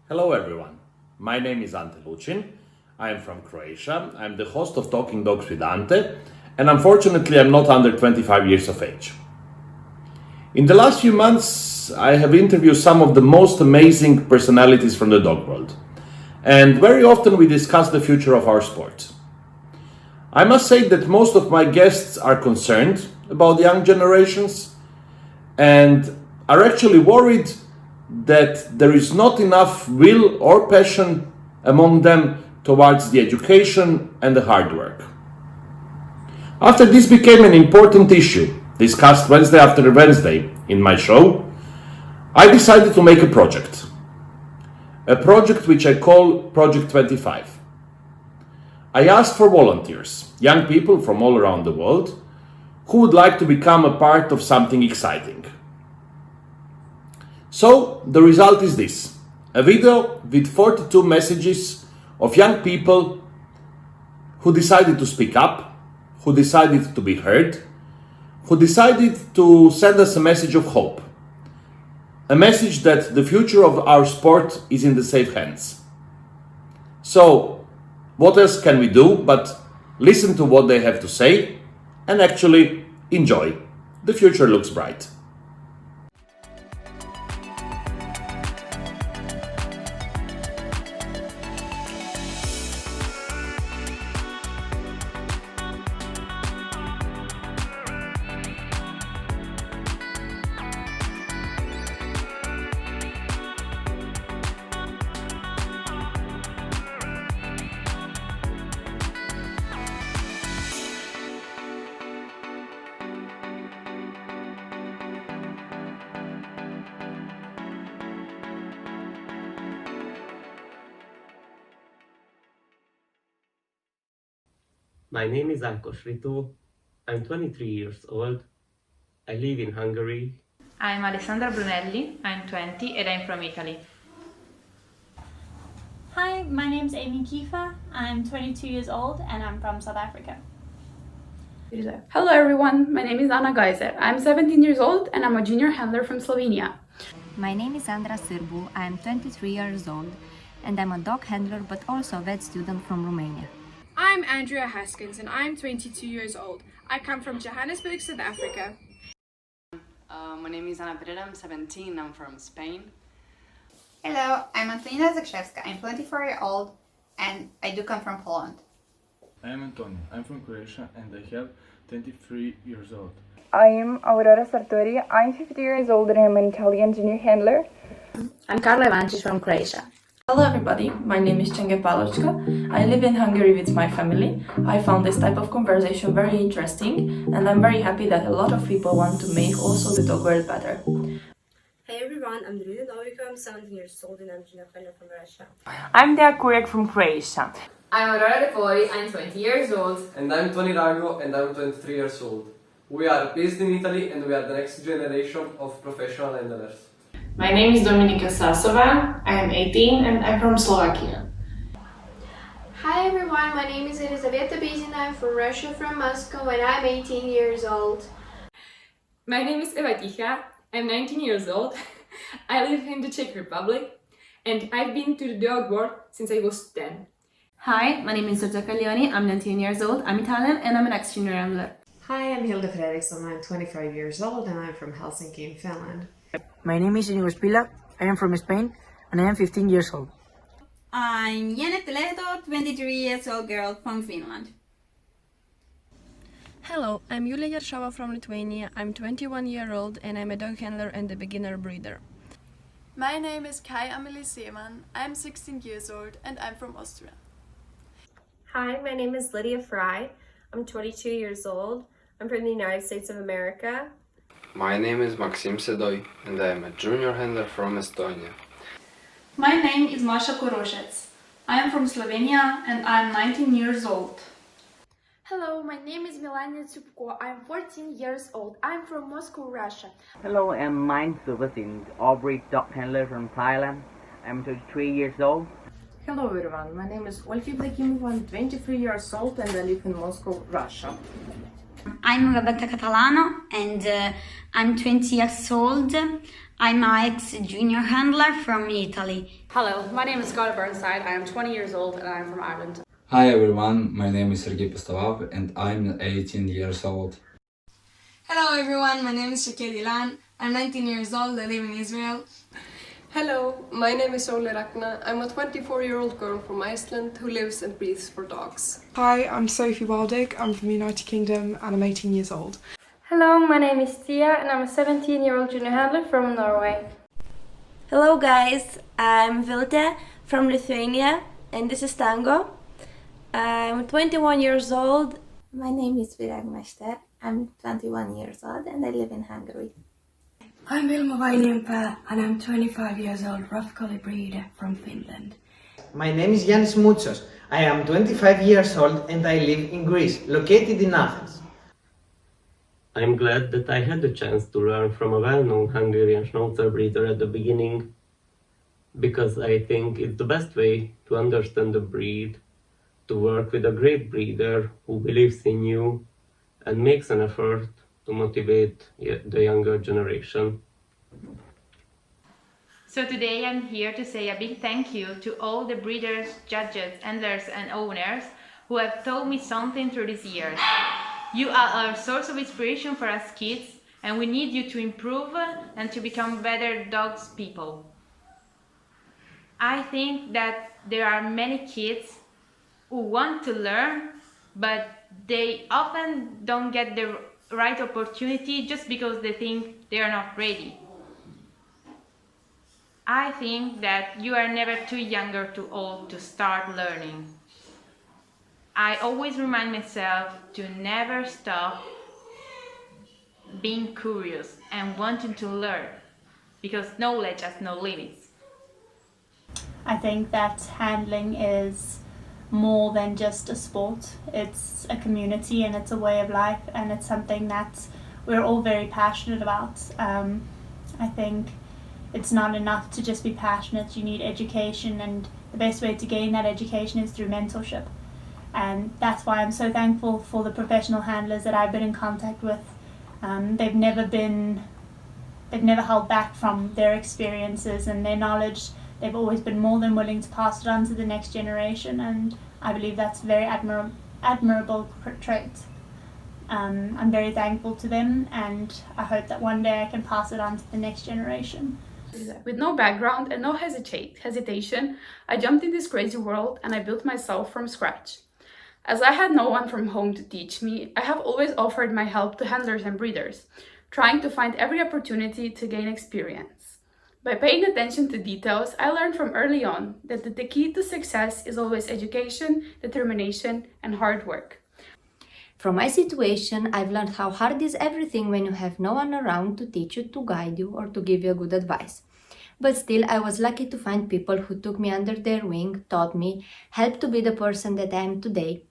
Hello everyone, my name is Ante Lucin. I am from Croatia. I'm the host of Talking Dogs with Ante, and unfortunately I'm not under 25 years of age. In the last few months, I have interviewed some of the most amazing personalities from the dog world, and very often we discuss the future of our sport. I must say that most of my guests are concerned about young generations and are actually worried that there is not enough will or passion among them towards the education and the hard work. After this became an important issue, discussed Wednesday after Wednesday in my show, I decided to make a project which I call Project 25. I asked for volunteers, young people from all around the world, who would like to become a part of something exciting. So the result is this: a video with 42 messages of young people who decided to speak up, who decided to be heard, who decided to send us a message of hope, a message that the future of our sport is in the safe hands. So what else can we do but listen to what they have to say and actually enjoy? The future looks bright. My name is Ákos Ritu. I'm 23 years old. I live in Hungary. I'm Alessandra Brunelli, I'm 20 and I'm from Italy. Hi, my name's Amy Kiefer. I'm 22 years old and I'm from South Africa. Hello everyone, my name is Ana Geiser. I'm 17 years old and I'm a junior handler from Slovenia. My name is Andra Sârbu. I'm 23 years old and I'm a dog handler but also a vet student from Romania. I'm Andrea Haskins and I'm 22 years old. I come from Johannesburg, South Africa. My name is Ana Pereira, I'm 17, I'm from Spain. Hello, I'm Antonina Zakrzewska. I'm 24 years old and I do come from Poland. I'm Antonio, I'm from Croatia and I have 23 years old. I'm Aurora Sartori, I'm 50 years old and I'm an Italian junior handler. I'm Carla Ivancic from Croatia. Hello everybody, my name is Cenge Palochka. I live in Hungary with my family. I found this type of conversation very interesting and I'm very happy that a lot of people want to make also the dog world better. Hey everyone, I'm Drina Novika, I'm 17 years old and I'm Gina Fenner from Russia. I'm Dea Kurek from Croatia. I'm Aurora Repoli, I'm 20 years old. And I'm Tony Rago and I'm 23 years old. We are based in Italy and we are the next generation of professional handlers. My name is Dominika Sasova, I am 18 and I'm from Slovakia. Hi everyone, my name is Elizaveta Bizina, I'm from Russia, from Moscow, and I'm 18 years old. My name is Eva Ticha, I'm 19 years old. I live in the Czech Republic and I've been to the dog world since I was 10. Hi, my name is Giorgia Caglioni, I'm 19 years old, I'm Italian and I'm an ex-junior handler. Hi, I'm Hilda Fredriksson, I'm 25 years old and I'm from Helsinki in Finland. My name is Inigo Spila, I am from Spain and I am 15 years old. I'm Janet Leto, 23 years old girl from Finland. Hello, I'm Julia Yarshava from Lithuania. I'm 21 years old and I'm a dog handler and a beginner breeder. My name is Kai Amelie Seemann. I'm 16 years old and I'm from Austria. Hi, my name is Lydia Fry. I'm 22 years old. I'm from the United States of America. My name is Maxim Sedoy and I am a junior handler from Estonia. My name is Masha Koroshets. I am from Slovenia and I am 19 years old. Hello, my name is Melania Tsupko. I'm 14 years old. I'm from Moscow, Russia. Hello, I'm Mind Suvasin, Aubrey dog handler from Thailand. I'm 33 years old. Hello everyone, my name is Olfi Blakimova. I'm 23 years old and I live in Moscow, Russia. I'm Roberta Catalano and I'm 20 years old. I'm my ex-junior handler from Italy. Hello, my name is Scarlett Burnside. I am 20 years old and I am from Ireland. Hi everyone, my name is Sergey Postolav and I'm 18 years old. Hello everyone, my name is Shakir Dilan. I'm 19 years old, I live in Israel. Hello, my name is Ole Rakna. I'm a 24-year-old girl from Iceland who lives and breathes for dogs. Hi, I'm Sophie Waldick. I'm from the United Kingdom and I'm 18 years old. Hello, my name is Tia and I'm a 17-year-old junior handler from Norway. Hello guys, I'm Vilde from Lithuania and this is Tango. I'm 21 years old. My name is Virag Mester. I'm 21 years old and I live in Hungary. I'm Vilma Vainienpää and I'm 25 years old, rough collie breeder from Finland. My name is Yannis Moutsos. I am 25 years old and I live in Greece, located in Athens. I'm glad that I had the chance to learn from a well-known Hungarian Schnauzer breeder at the beginning, because I think it's the best way to understand the breed, to work with a great breeder who believes in you and makes an effort to motivate the younger generation. So today I'm here to say a big thank you to all the breeders, judges, handlers and owners who have taught me something through these years. You are a source of inspiration for us kids and we need you to improve and to become better dogs people. I think that there are many kids who want to learn, but they often don't get the right opportunity just because they think they are not ready. I think that you are never too young or too old to start learning. I always remind myself to never stop being curious and wanting to learn, because knowledge has no limits. I think that handling is more than just a sport. It's a community and it's a way of life, and it's something that we're all very passionate about. I think it's not enough to just be passionate. You need education, and the best way to gain that education is through mentorship. And that's why I'm so thankful for the professional handlers that I've been in contact with. They've never held back from their experiences and their knowledge. They've always been more than willing to pass it on to the next generation, and I believe that's a very admirable trait. I'm very thankful to them, and I hope that one day I can pass it on to the next generation. With no background and no hesitation, I jumped in this crazy world and I built myself from scratch. As I had no one from home to teach me, I have always offered my help to handlers and breeders, trying to find every opportunity to gain experience. By paying attention to details, I learned from early on that the key to success is always education, determination, and hard work. From my situation, I've learned how hard is everything when you have no one around to teach you, to guide you, or to give you good advice. But still, I was lucky to find people who took me under their wing, taught me, helped to be the person that I am today.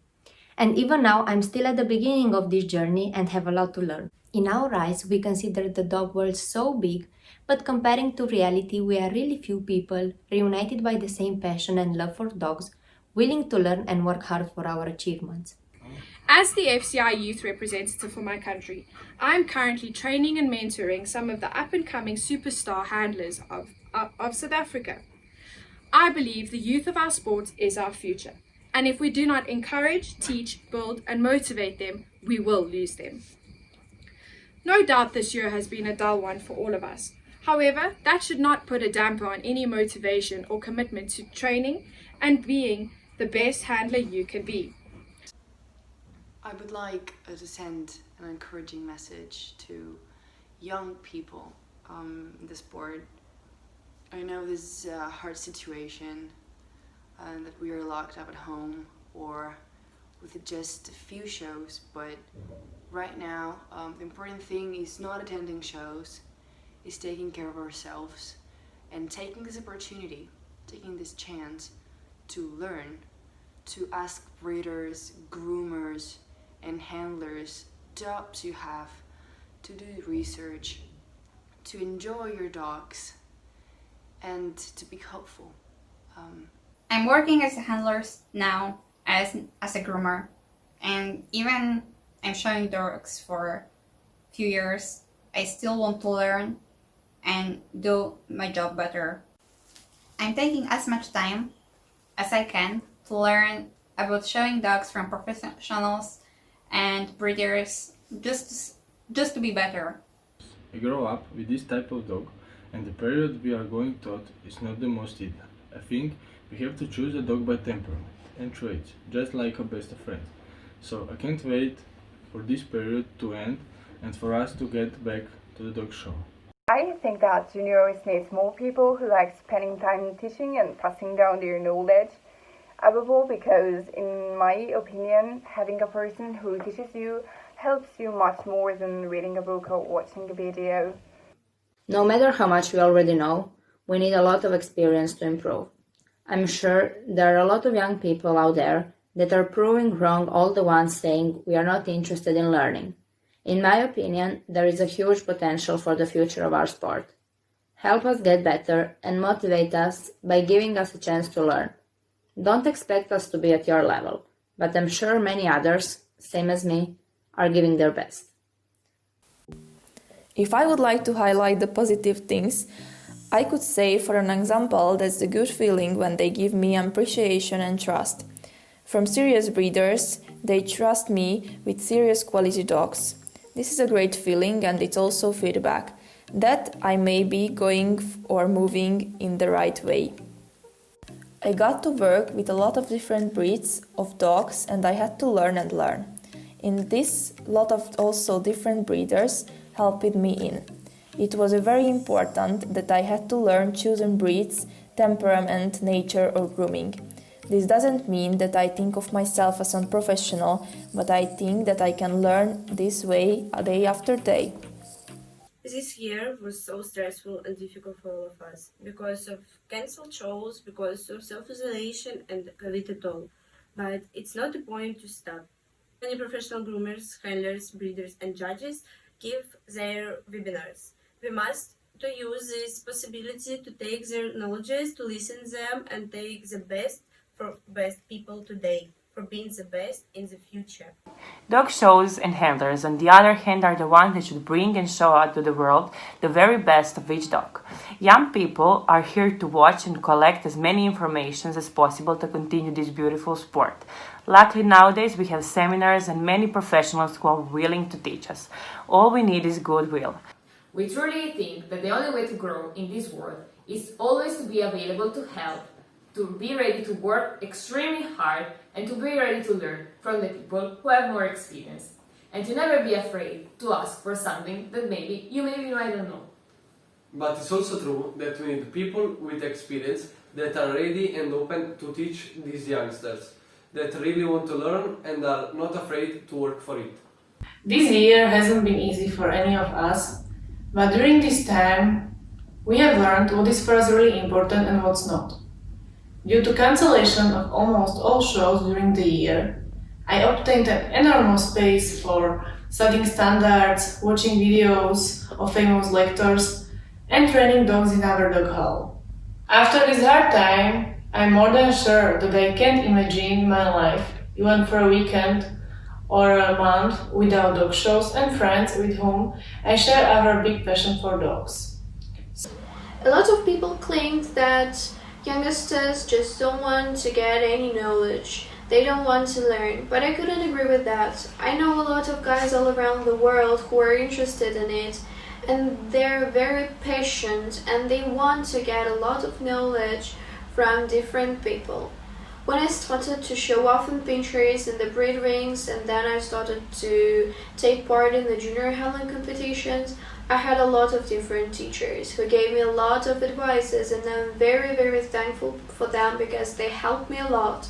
And even now, I'm still at the beginning of this journey and have a lot to learn. In our eyes, we consider the dog world so big, but comparing to reality, we are really few people, reunited by the same passion and love for dogs, willing to learn and work hard for our achievements. As the FCI youth representative for my country, I'm currently training and mentoring some of the up-and-coming superstar handlers of South Africa. I believe the youth of our sport is our future, and if we do not encourage, teach, build and motivate them, we will lose them. No doubt this year has been a dull one for all of us. However, that should not put a damper on any motivation or commitment to training and being the best handler you can be. I would like to send an encouraging message to young people in the sport. I know this is a hard situation that we are locked up at home or with just a few shows, but right now the important thing is not attending shows, is taking care of ourselves and taking this opportunity, taking this chance to learn, to ask breeders, groomers and handlers jobs you have, to do research, to enjoy your dogs and to be helpful. I'm working as a handler now, as a groomer, and even I'm showing dogs for a few years. I still want to learn and do my job better. I'm taking as much time as I can to learn about showing dogs from professionals and breeders just to be better. I grow up with this type of dog, and the period we are going taught is not the most ideal. I think we have to choose a dog by temperament and traits, just like a best of friends. So I can't wait for this period to end and for us to get back to the dog show. I think that juniors need more people who like spending time teaching and passing down their knowledge. Above all, because in my opinion, having a person who teaches you helps you much more than reading a book or watching a video. No matter how much we already know, we need a lot of experience to improve. I'm sure there are a lot of young people out there that are proving wrong all the ones saying we are not interested in learning. In my opinion, there is a huge potential for the future of our sport. Help us get better and motivate us by giving us a chance to learn. Don't expect us to be at your level, but I'm sure many others, same as me, are giving their best. If I would like to highlight the positive things, I could say for an example that's the good feeling when they give me appreciation and trust. From serious breeders, they trust me with serious quality dogs. This is a great feeling and it's also feedback that I may be going or moving in the right way. I got to work with a lot of different breeds of dogs and I had to learn and learn. In this, lot of also different breeders helped me in. It was very important that I had to learn chosen breeds, temperament, nature or grooming. This doesn't mean that I think of myself as a professional, but I think that I can learn this way day after day. This year was so stressful and difficult for all of us because of cancelled shows, because of self-isolation and COVID at all. But it's not the point to stop. Many professional groomers, handlers, breeders and judges give their webinars. We must to use this possibility to take their knowledges, to listen them and take the best for best people today, for being the best in the future. Dog shows and handlers, on the other hand, are the ones that should bring and show out to the world the very best of each dog. Young people are here to watch and collect as many informations as possible to continue this beautiful sport. Luckily nowadays we have seminars and many professionals who are willing to teach us. All we need is goodwill. We truly think that the only way to grow in this world is always to be available to help, to be ready to work extremely hard and to be ready to learn from the people who have more experience. And to never be afraid to ask for something that maybe you I don't know. But it's also true that we need people with experience that are ready and open to teach these youngsters, that really want to learn and are not afraid to work for it. This year hasn't been easy for any of us, but during this time we have learned what is for us really important and what's not. Due to cancellation of almost all shows during the year, I obtained an enormous space for studying standards, watching videos of famous lectures, and training dogs in our dog hall. After this hard time, I'm more than sure that I can't imagine my life, even for a weekend or a month, without dog shows and friends with whom I share our big passion for dogs. A lot of people claim that youngsters just don't want to get any knowledge. They don't want to learn, but I couldn't agree with that. I know a lot of guys all around the world who are interested in it, and they're very patient and they want to get a lot of knowledge from different people. When I started to show off in Pinterest and the breed rings, and then I started to take part in the junior handling competitions, I had a lot of different teachers who gave me a lot of advices, and I'm very thankful for them because they helped me a lot.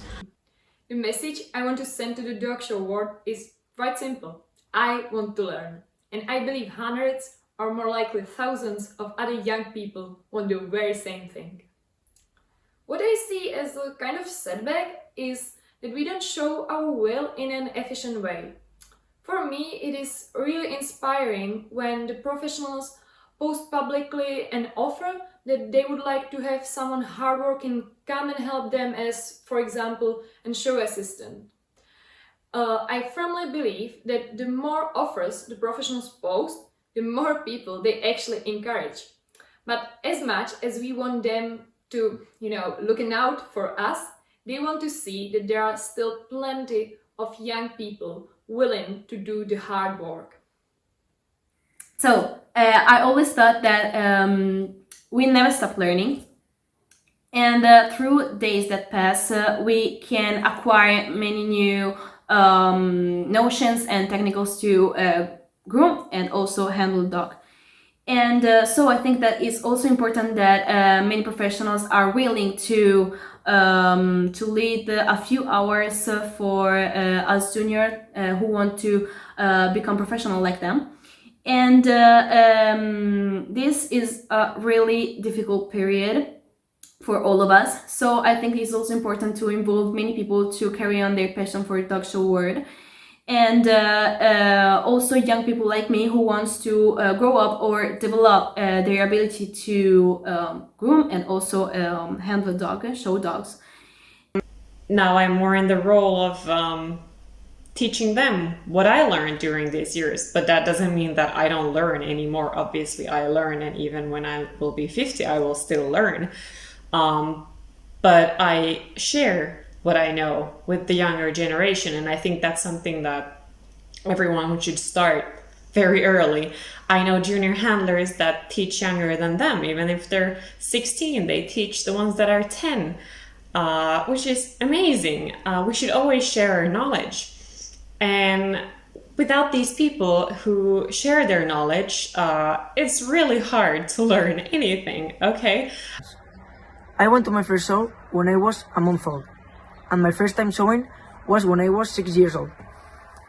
The message I want to send to the dog show world is quite simple. I want to learn. And I believe hundreds or more likely thousands of other young people want the very same thing. What I see as a kind of setback is that we don't show our will in an efficient way. For me, it is really inspiring when the professionals post publicly an offer that they would like to have someone hardworking come and help them as, for example, a show assistant. I firmly believe that the more offers the professionals post, the more people they actually encourage. But as much as we want them to, looking out for us, they want to see that there are still plenty of young people willing to do the hard work. So I always thought that we never stop learning. And through days that pass, we can acquire many new notions and technicals to groom and also handle dog. And so I think that it's also important that many professionals are willing to lead a few hours for us junior who want to become professional like them. And this is a really difficult period for all of us. So I think it's also important to involve many people to carry on their passion for the dog show world. And also young people like me who wants to grow up or develop their ability to groom and also handle dogs, show dogs. Now I'm more in the role of teaching them what I learned during these years, but that doesn't mean that I don't learn anymore. Obviously I learn, and even when I will be 50 I will still learn. But I share what I know with the younger generation, and I think that's something that everyone should start very early. I know junior handlers that teach younger than them. Even if they're 16, they teach the ones that are 10, which is amazing. We should always share our knowledge. And without these people who share their knowledge, it's really hard to learn anything, okay? I went to my first show when I was a month old, and my first time showing was when I was 6 years old.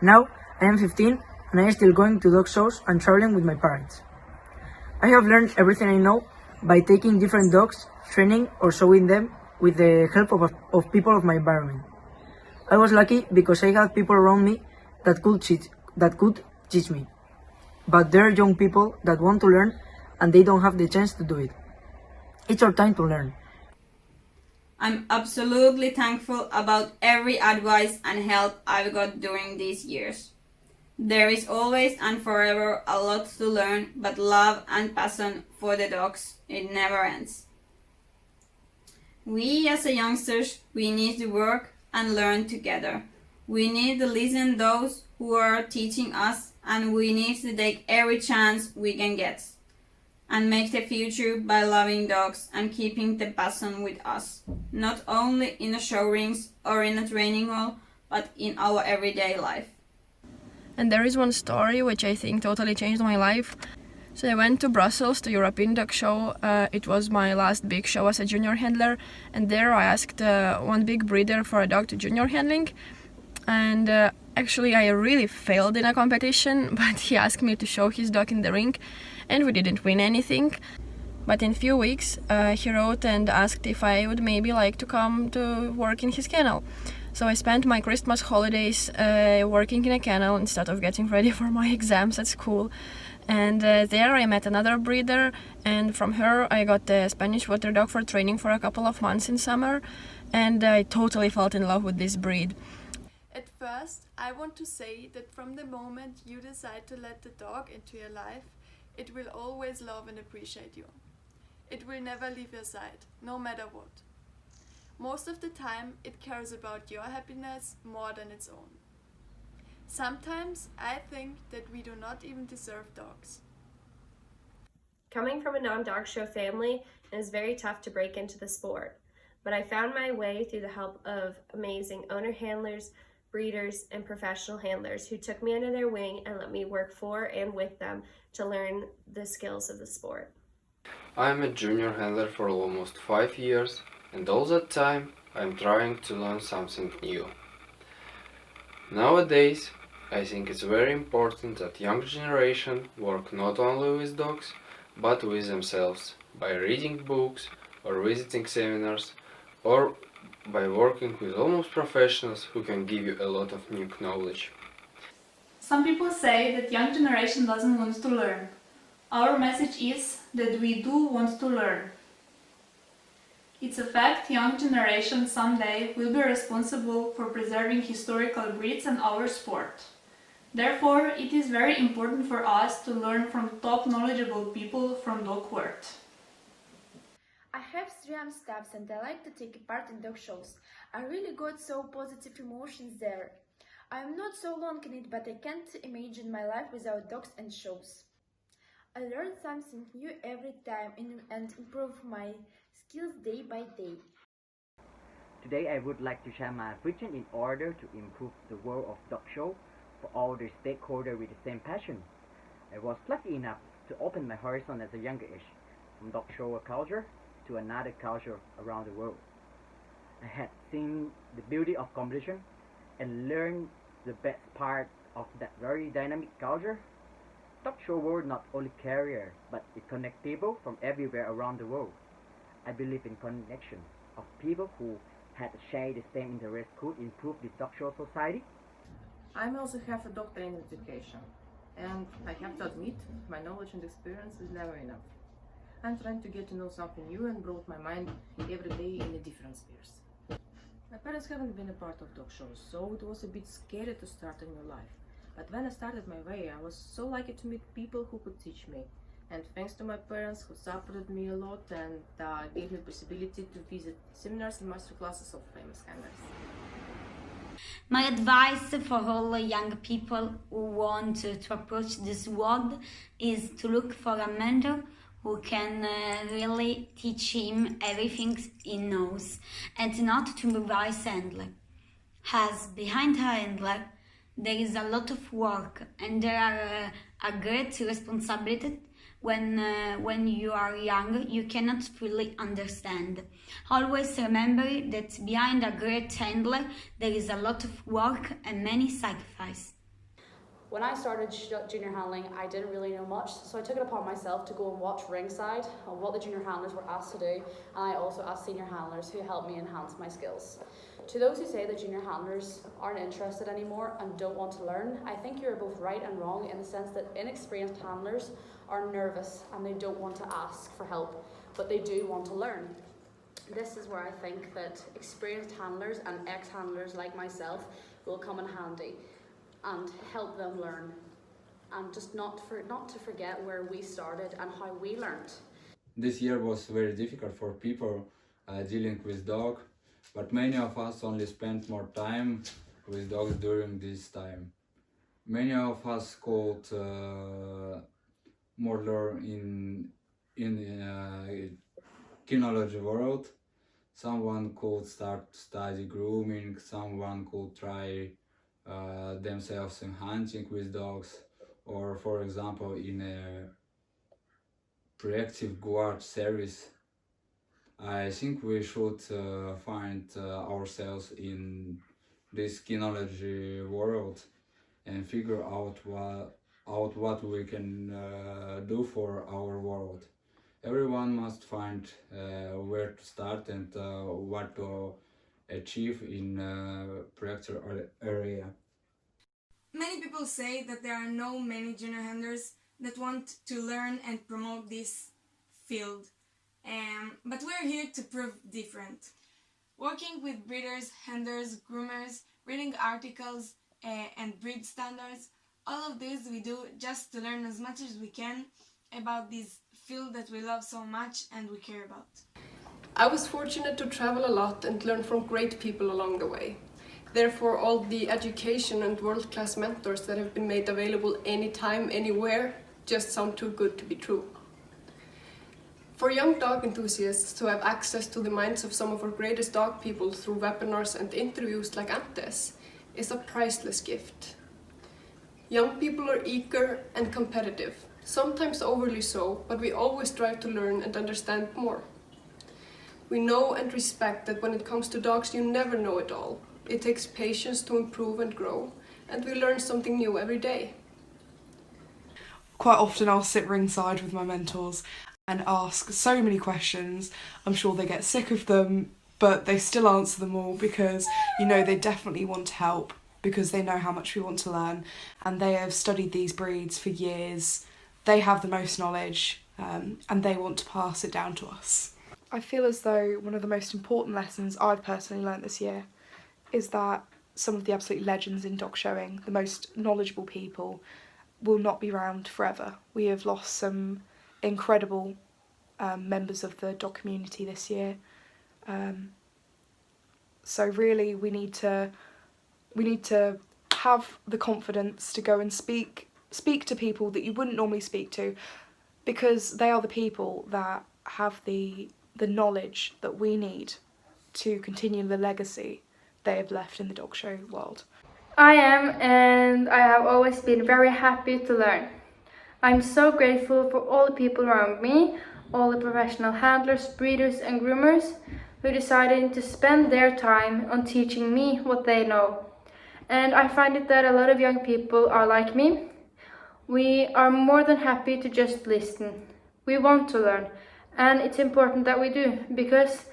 Now I am 15 and I am still going to dog shows and traveling with my parents. I have learned everything I know by taking different dogs, training or showing them with the help of people of my environment. I was lucky because I had people around me that could teach me. But there are young people that want to learn and they don't have the chance to do it. It's our time to learn. I'm absolutely thankful about every advice and help I've got during these years. There is always and forever a lot to learn, but love and passion for the dogs, it never ends. We as youngsters, we need to work and learn together. We need to listen to those who are teaching us, and we need to take every chance we can get and make the future by loving dogs and keeping the passion with us, not only in the show rings or in a training hall, but in our everyday life. And there is one story which I think totally changed my life. So I went to Brussels to European Dog Show. It was my last big show as a junior handler, and there I asked one big breeder for a dog to junior handling. And actually I really failed in a competition, but he asked me to show his dog in the ring, and we didn't win anything. But in a few weeks he wrote and asked if I would maybe like to come to work in his kennel. So I spent my Christmas holidays working in a kennel instead of getting ready for my exams at school. And there I met another breeder, and from her I got the Spanish water dog for training for a couple of months in summer, and I totally fell in love with this breed. At first, I want to say that from the moment you decide to let the dog into your life, it will always love and appreciate you. It will never leave your side, no matter what. Most of the time, it cares about your happiness more than its own. Sometimes I think that we do not even deserve dogs. Coming from a non-dog show family, it was very tough to break into the sport, but I found my way through the help of amazing owner handlers, breeders, and professional handlers who took me under their wing and let me work for and with them to learn the skills of the sport. I'm a junior handler for almost 5 years, and all that time I'm trying to learn something new. Nowadays, I think it's very important that young generation work not only with dogs, but with themselves, by reading books or visiting seminars, or by working with almost professionals who can give you a lot of new knowledge. Some people say that young generation doesn't want to learn. Our message is that we do want to learn. It's a fact young generation someday will be responsible for preserving historical breeds and our sport. Therefore, it is very important for us to learn from top knowledgeable people from dog world. I have 3 staffs and I like to take part in dog shows. I really got so positive emotions there. I am not so long in it, but I can't imagine my life without dogs and shows. I learn something new every time and improve my skills day by day. Today I would like to share my vision in order to improve the world of dog show for all the stakeholders with the same passion. I was lucky enough to open my horizon at a younger age, from dog show culture to another culture around the world. I had seen the beauty of competition and learned the best part of that very dynamic culture. Dog show world not only career, but it connects people from everywhere around the world. I believe in connection of people who had shared the same interest could improve the dog show society. I also have a doctor in education, and I have to admit, my knowledge and experience is never enough. I'm trying to get to know something new and broaden my mind every day in a different spheres. My parents haven't been a part of dog shows, so it was a bit scary to start a new life. But when I started my way, I was so lucky to meet people who could teach me. And thanks to my parents who supported me a lot and gave me the possibility to visit seminars and masterclasses of famous handlers. My advice for all young people who want to approach this world is to look for a mentor who can really teach him everything he knows and not to revise handler. As behind a handler, there is a lot of work and there are a great responsibility. When you are young, you cannot fully understand. Always remember that behind a great handler, there is a lot of work and many sacrifices. When I started junior handling, I didn't really know much, so I took it upon myself to go and watch ringside on what the junior handlers were asked to do, and I also asked senior handlers who helped me enhance my skills. To those who say that junior handlers aren't interested anymore and don't want to learn, I think you're both right and wrong in the sense that inexperienced handlers are nervous and they don't want to ask for help, but they do want to learn. This is where I think that experienced handlers and ex-handlers like myself will come in handy and help them learn, and just not to forget where we started and how we learned. This year was very difficult for people dealing with dogs, but many of us only spent more time with dogs during this time. Many of us could more learn in kinology world. Someone could start to study grooming, someone could try themselves in hunting with dogs, or for example in a proactive guard service. I think we should find ourselves in this kinology world and figure out what we can do for our world. Everyone must find where to start and what to achieve in proactive area. Many people say that there are no many junior handlers that want to learn and promote this field, but we're here to prove different. Working with breeders, handlers, groomers, reading articles and breed standards, all of this we do just to learn as much as we can about this field that we love so much and we care about. I was fortunate to travel a lot and learn from great people along the way. Therefore, all the education and world-class mentors that have been made available anytime, anywhere, just sound too good to be true. For young dog enthusiasts to have access to the minds of some of our greatest dog people through webinars and interviews like Antes is a priceless gift. Young people are eager and competitive, sometimes overly so, but we always strive to learn and understand more. We know and respect that when it comes to dogs, you never know it all. It takes patience to improve and grow, and we learn something new every day. Quite often I'll sit ringside with my mentors and ask so many questions. I'm sure they get sick of them, but they still answer them all because, you know, they definitely want to help because they know how much we want to learn and they have studied these breeds for years. They have the most knowledge and they want to pass it down to us. I feel as though one of the most important lessons I've personally learnt this year is that some of the absolute legends in dog showing, the most knowledgeable people, will not be around forever. We have lost some incredible members of the dog community this year. So really we need to have the confidence to go and speak to people that you wouldn't normally speak to, because they are the people that have the knowledge that we need to continue the legacy they have left in the dog show world. I am, and I have always been very happy to learn. I'm so grateful for all the people around me, all the professional handlers, breeders and groomers who decided to spend their time on teaching me what they know. And I find it that a lot of young people are like me. We are more than happy to just listen. We want to learn, and it's important that we do, because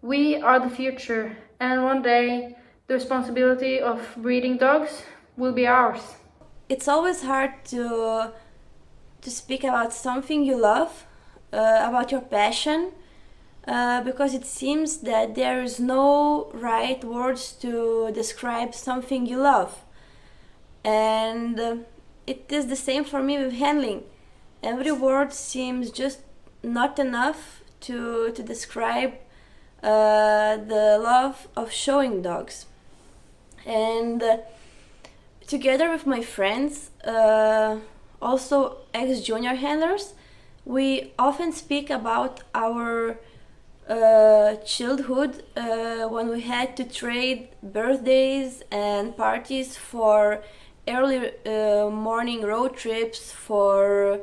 we are the future, and one day the responsibility of breeding dogs will be ours. It's always hard to speak about something you love, about your passion, because it seems that there is no right words to describe something you love. And it is the same for me with handling. Every word seems just not enough to describe the love of showing dogs. And together with my friends, also ex-junior handlers, we often speak about our childhood when we had to trade birthdays and parties for early morning road trips, for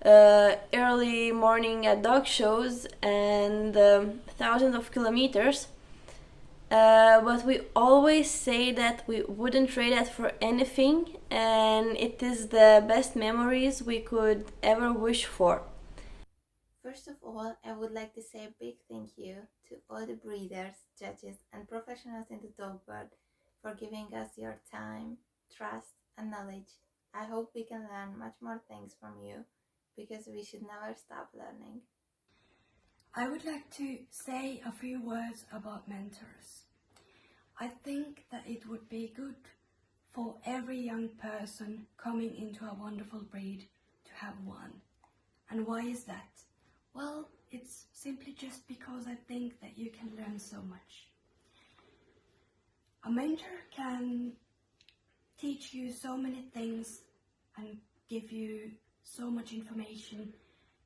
early morning dog shows, and thousands of kilometers. But we always say that we wouldn't trade that for anything, and it is the best memories we could ever wish for. First of all, I would like to say a big thank you to all the breeders, judges and professionals in the dog world for giving us your time, trust and knowledge. I hope we can learn much more things from you, because we should never stop learning. I would like to say a few words about mentors. I think that it would be good for every young person coming into a wonderful breed to have one. And why is that? Well, it's simply just because I think that you can learn so much. A mentor can teach you so many things and give you so much information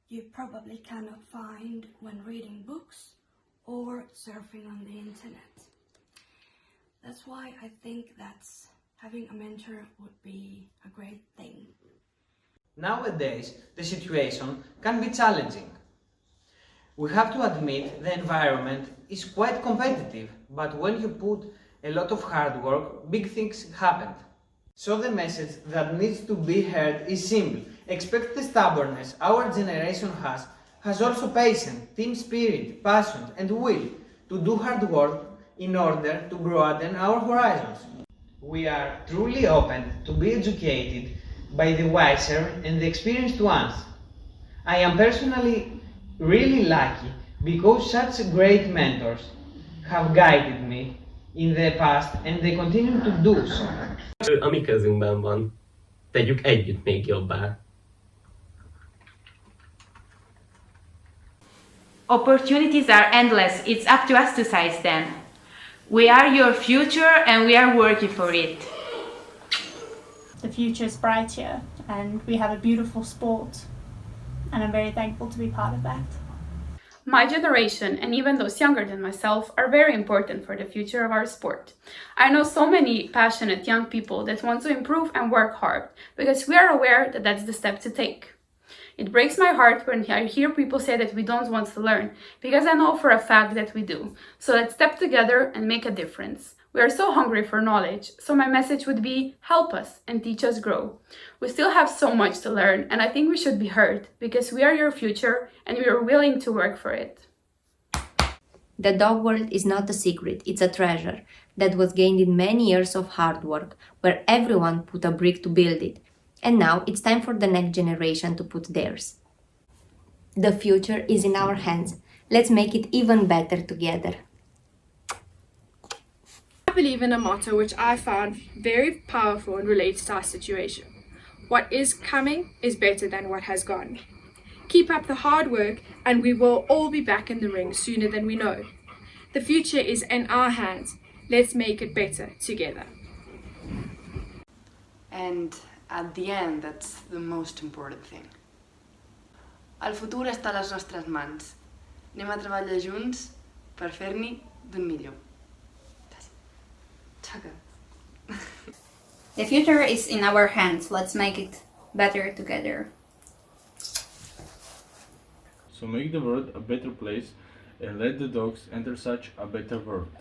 you probably cannot find when reading books or surfing on the internet. That's why I think that having a mentor would be a great thing. Nowadays, the situation can be challenging. We have to admit the environment is quite competitive, but when you put a lot of hard work, big things happen. So the message that needs to be heard is simple. Expect the stubbornness our generation has also patience, team spirit, passion and will to do hard work in order to broaden our horizons. We are truly open to be educated by the wiser and the experienced ones. I am personally really lucky because such great mentors have guided me in the past and they continue to do so. Ami kezünkben van. Tegyük együtt még jobbá. Opportunities are endless. It's up to us to seize them. We are your future and we are working for it. The future is bright here and we have a beautiful sport. And I'm very thankful to be part of that. My generation, and even those younger than myself, are very important for the future of our sport. I know so many passionate young people that want to improve and work hard, because we are aware that that's the step to take. It breaks my heart when I hear people say that we don't want to learn, because I know for a fact that we do. So let's step together and make a difference. We are so hungry for knowledge, so my message would be, help us and teach us grow. We still have so much to learn, and I think we should be heard, because we are your future and we are willing to work for it. The dog world is not a secret, it's a treasure that was gained in many years of hard work, where everyone put a brick to build it. And now it's time for the next generation to put theirs. The future is in our hands. Let's make it even better together. I believe in a motto which I found very powerful and relates to our situation. What is coming is better than what has gone. Keep up the hard work and we will all be back in the ring sooner than we know. The future is in our hands. Let's make it better together. And at the end, that's the most important thing. El futur està a les nostres mans. Anem a treballar junts per fer-n'hi d'un millor. The future is in our hands. Let's make it better together. So make the world a better place and let the dogs enter such a better world.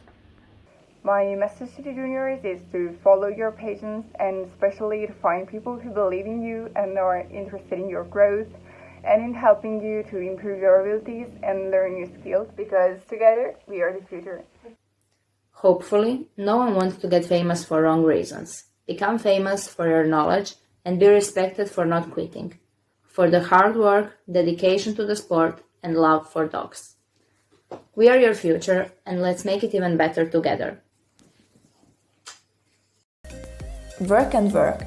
My message to the juniors is to follow your passions and especially to find people who believe in you and are interested in your growth and in helping you to improve your abilities and learn new skills, because together we are the future. Hopefully, no one wants to get famous for wrong reasons. Become famous for your knowledge and be respected for not quitting, for the hard work, dedication to the sport, and love for dogs. We are your future, and let's make it even better together. Work and work.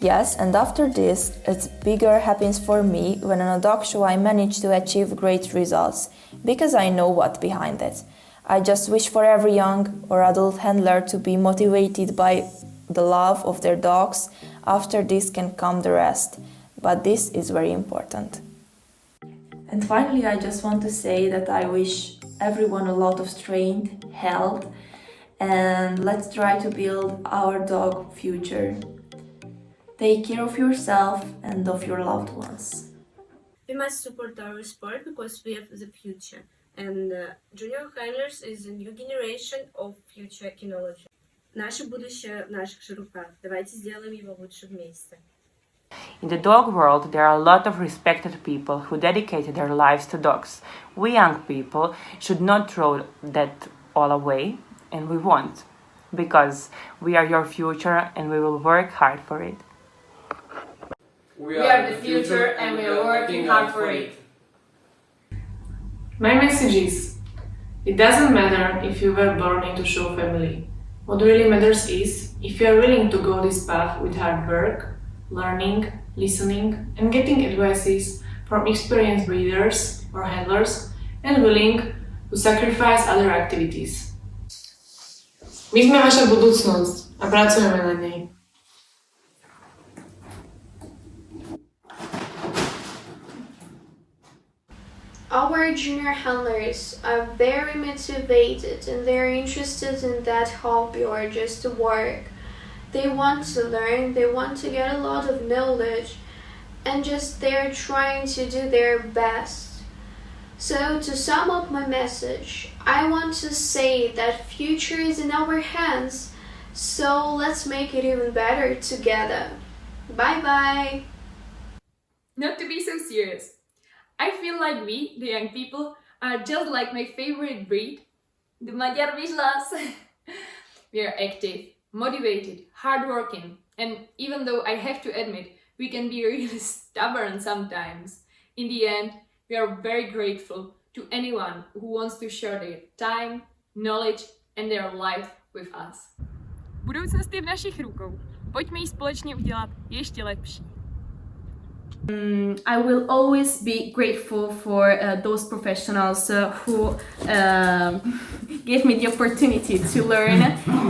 Yes, and after this, it's bigger happens for me when on a dog show I manage to achieve great results, because I know what's behind it. I just wish for every young or adult handler to be motivated by the love of their dogs. After this can come the rest, but this is very important. And finally, I just want to say that I wish everyone a lot of strength, health, and let's try to build our dog future. Take care of yourself and of your loved ones. We must support our sport because we have the future. And junior handlers is a new generation of future kinology. Наше будущее в наших же руках. Давайте сделаем его лучше вместе. In the dog world, there are a lot of respected people who dedicated their lives to dogs. We young people should not throw that all away, and we won't, because we are your future and we will work hard for it. We are the future and we are working hard for it. My message is, it doesn't matter if you were born into show family. What really matters is if you are willing to go this path with hard work, learning, listening, and getting advices from experienced breeders or handlers, and willing to sacrifice other activities. My sme vaša budúcnosť a pracujeme na nej. Our junior handlers are very motivated and they're interested in that hobby or just work. They want to learn, they want to get a lot of knowledge, and just they're trying to do their best. So to sum up my message, I want to say that future is in our hands, so let's make it even better together. Bye bye! Not to be so serious. I feel like we, the young people, are just like my favorite breed, the Magyar Vizslas. We are active, motivated, hardworking, and even though I have to admit, we can be really stubborn sometimes. In the end, we are very grateful to anyone who wants to share their time, knowledge, and their life with us. Budoucnost je v našich rukou. Pojďme ji společně udělat ještě lepší. I will always be grateful for those professionals who gave me the opportunity to learn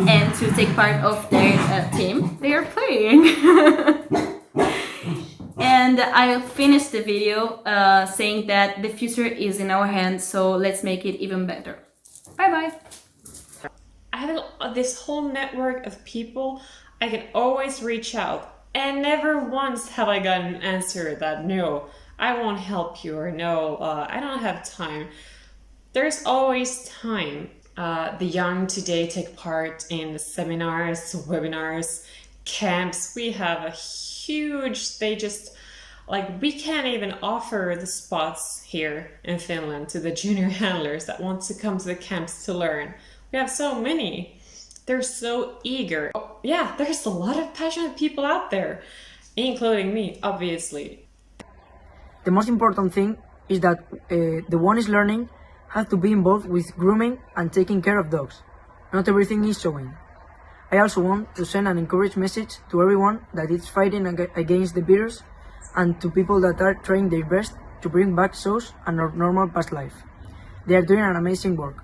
and to take part of their team they are playing. And I'll finish the video saying that the future is in our hands, so let's make it even better. Bye bye! I have this whole network of people I can always reach out. And never once have I got an answer that no, I won't help you, or no, I don't have time. There's always time. The young today take part in seminars, webinars, camps. We have a huge, we can't even offer the spots here in Finland to the junior handlers that want to come to the camps to learn. We have so many. They're so eager. Yeah, there's a lot of passionate people out there, including me, obviously. The most important thing is that the one is learning have to be involved with grooming and taking care of dogs. Not everything is showing. I also want to send an encouraging message to everyone that is fighting against the virus and to people that are trying their best to bring back shows and our normal past life. They are doing an amazing work.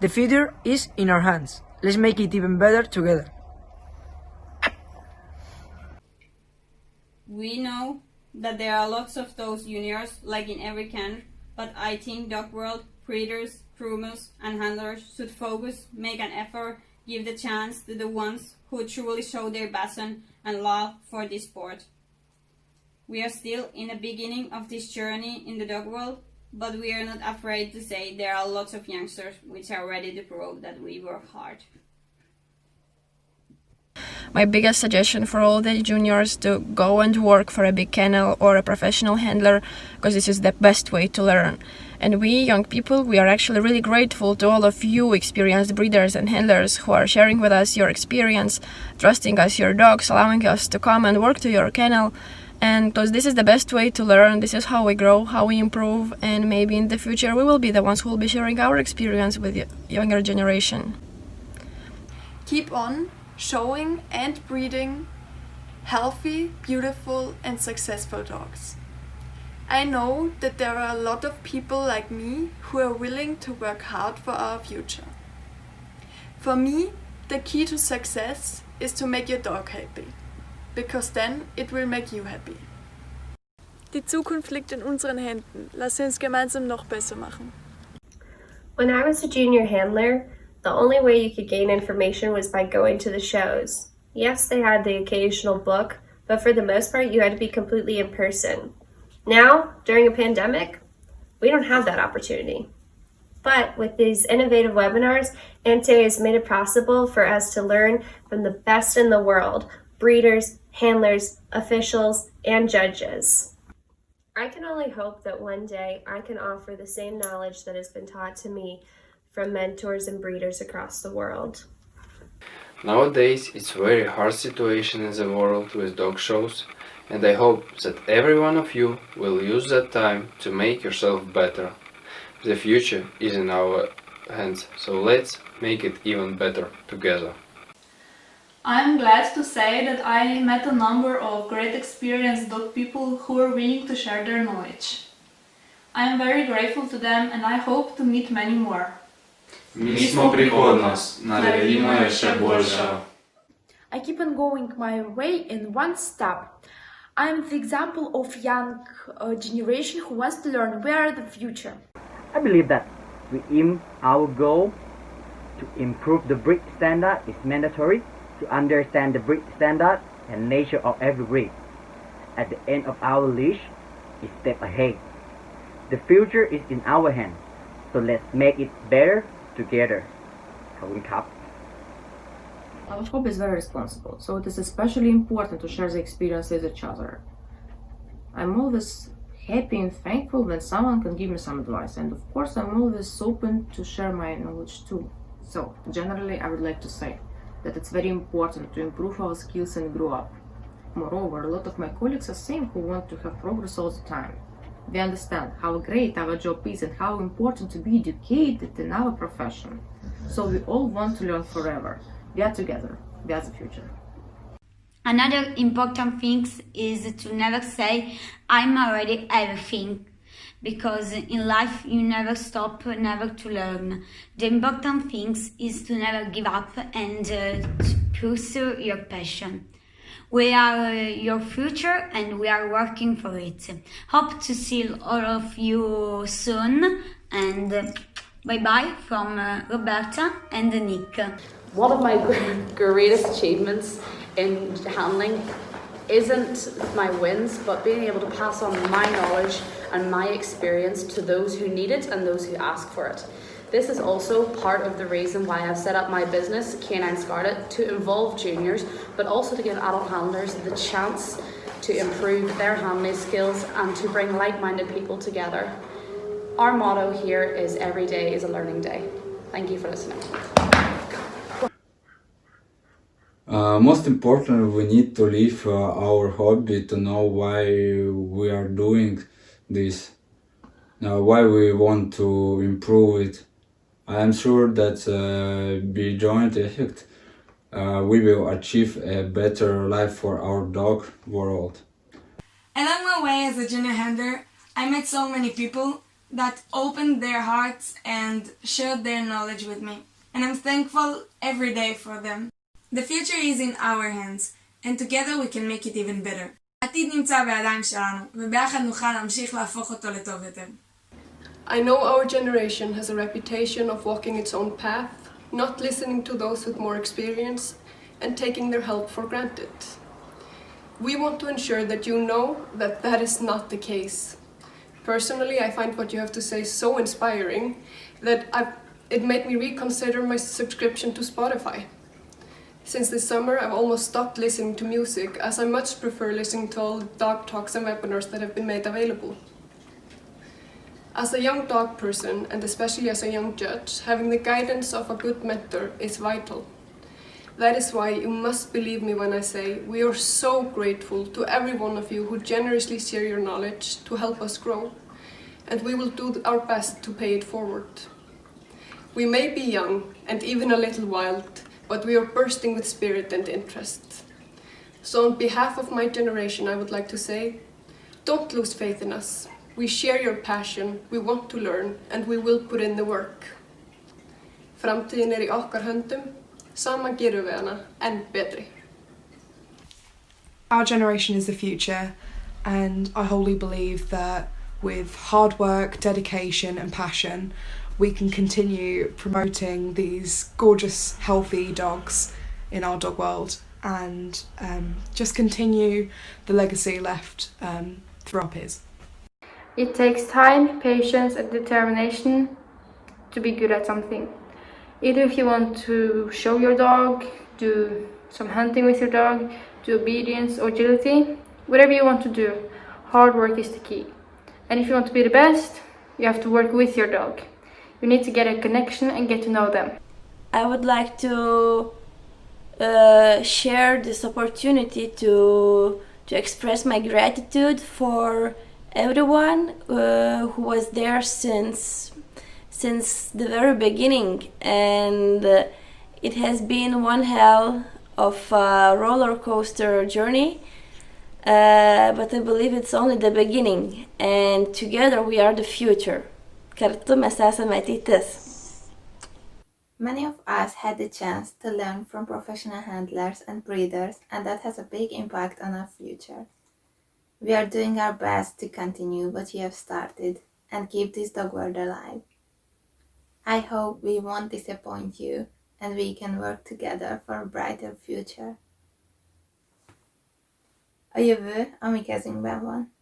The future is in our hands. Let's make it even better together. We know that there are lots of those juniors, like in every camp, but I think dog world, breeders, groomers and handlers should focus, make an effort, give the chance to the ones who truly show their passion and love for this sport. We are still in the beginning of this journey in the dog world, but we are not afraid to say there are lots of youngsters which are ready to prove that we work hard. My biggest suggestion for all the juniors to go and work for a big kennel or a professional handler, because this is the best way to learn. And we young people, we are actually really grateful to all of you experienced breeders and handlers who are sharing with us your experience, trusting us your dogs, allowing us to come and work to your kennel. And because this is the best way to learn, this is how we grow, how we improve, and maybe in the future we will be the ones who will be sharing our experience with the younger generation. Keep on showing and breeding healthy, beautiful and successful dogs. I know that there are a lot of people like me who are willing to work hard for our future. For me, the key to success is to make your dog happy, because then it will make you happy. Die Zukunft liegt in unseren Händen. Lass uns gemeinsam noch besser machen. When I was a junior handler, the only way you could gain information was by going to the shows. Yes, they had the occasional book, but for the most part, you had to be completely in person. Now, during a pandemic, we don't have that opportunity. But with these innovative webinars, Ante has made it possible for us to learn from the best in the world, breeders, handlers, officials, and judges. I can only hope that one day I can offer the same knowledge that has been taught to me from mentors and breeders across the world. Nowadays, it's a very hard situation in the world with dog shows, and I hope that every one of you will use that time to make yourself better. The future is in our hands, so let's make it even better together. I'm glad to say that I met a number of great experienced dog people who are willing to share their knowledge. I am very grateful to them and I hope to meet many more. Mi smo prihodnost, naredimo jo še boljšo. I keep on going my way in one step. I am the example of young generation who wants to learn where the future. I believe that we aim our goal to improve the breed standard is mandatory to understand the breed standard and nature of every breed. At the end of our leash is step ahead. The future is in our hands, so let's make it better together. ขอบคุณครับ Our job is very responsible, so it is especially important to share the experience with each other. I'm always happy and thankful when someone can give me some advice, and of course I'm always open to share my knowledge too. So, generally I would like to say that it's very important to improve our skills and grow up. Moreover, a lot of my colleagues are saying who want to have progress all the time. We understand how great our job is and how important to be educated in our profession. So we all want to learn forever. We are together. We are the future. Another important thing is to never say, I'm already everything. Because in life you never stop, never to learn. The important thing is to never give up and to pursue your passion. We are your future and we are working for it. Hope to see all of you soon and bye-bye from Roberta and Nick. One of my greatest achievements in handling isn't my wins, but being able to pass on my knowledge and my experience to those who need it and those who ask for it. This is also part of the reason why I've set up my business, Canine Scarlet, to involve juniors, but also to give adult handlers the chance to improve their handling skills and to bring like-minded people together. Our motto here is every day is a learning day. Thank you for listening. Most important, we need to live our hobby, to know why we are doing this. why we want to improve it. I am sure that by joint effect, we will achieve a better life for our dog world. Along my way as a junior handler, I met so many people that opened their hearts and shared their knowledge with me, and I'm thankful every day for them. The future is in our hands, and together we can make it even better. העתיד נמצא בידיים שלנו, וביחד נוכל להמשיך להפוך אותו לטוב יותר. I know our generation has a reputation of walking its own path, not listening to those with more experience, and taking their help for granted. We want to ensure that you know that that is not the case. Personally, I find what you have to say so inspiring that it made me reconsider my subscription to Spotify. Since this summer, I've almost stopped listening to music, as I much prefer listening to all the dog talks and webinars that have been made available. As a young dog person, and especially as a young judge, having the guidance of a good mentor is vital. That is why you must believe me when I say we are so grateful to every one of you who generously share your knowledge to help us grow, and we will do our best to pay it forward. We may be young and even a little wild, but we are bursting with spirit and interest. So on behalf of my generation, I would like to say, don't lose faith in us. We share your passion, we want to learn, and we will put in the work. Framtíðin í okkar höndum, saman gerum við hana enn betri. Our generation is the future, and I wholly believe that with hard work, dedication and passion, we can continue promoting these gorgeous, healthy dogs in our dog world, and just continue the legacy left through our peers. It takes time, patience and determination to be good at something. Either if you want to show your dog, do some hunting with your dog, do obedience or agility, whatever you want to do, hard work is the key. And if you want to be the best, you have to work with your dog. You need to get a connection and get to know them. I would like to share this opportunity to express my gratitude for everyone who was there since the very beginning, and it has been one hell of a roller coaster journey, but I believe it's only the beginning, and together we are the future. Kartu mes esame ateitis. Many of us had the chance to learn from professional handlers and breeders, and that has a big impact on our future. We are doing our best to continue what you have started and keep this dog world alive. I hope we won't disappoint you and we can work together for a brighter future. A jövő a mi kezünkben van.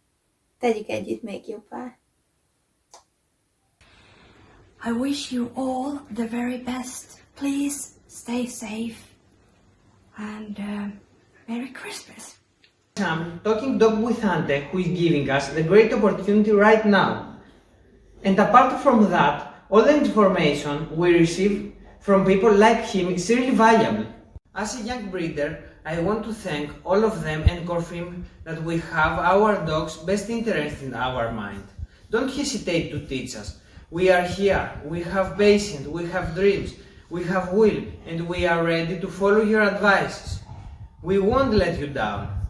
Tegyük együtt még jobbá. I wish you all the very best. Please stay safe and Merry Christmas. I'm talking dog with Ante, who is giving us the great opportunity right now. And apart from that, all the information we receive from people like him is really valuable. As a young breeder, I want to thank all of them and confirm that we have our dog's best interest in our mind. Don't hesitate to teach us. We are here, we have patience, we have dreams, we have will, and we are ready to follow your advices. We won't let you down.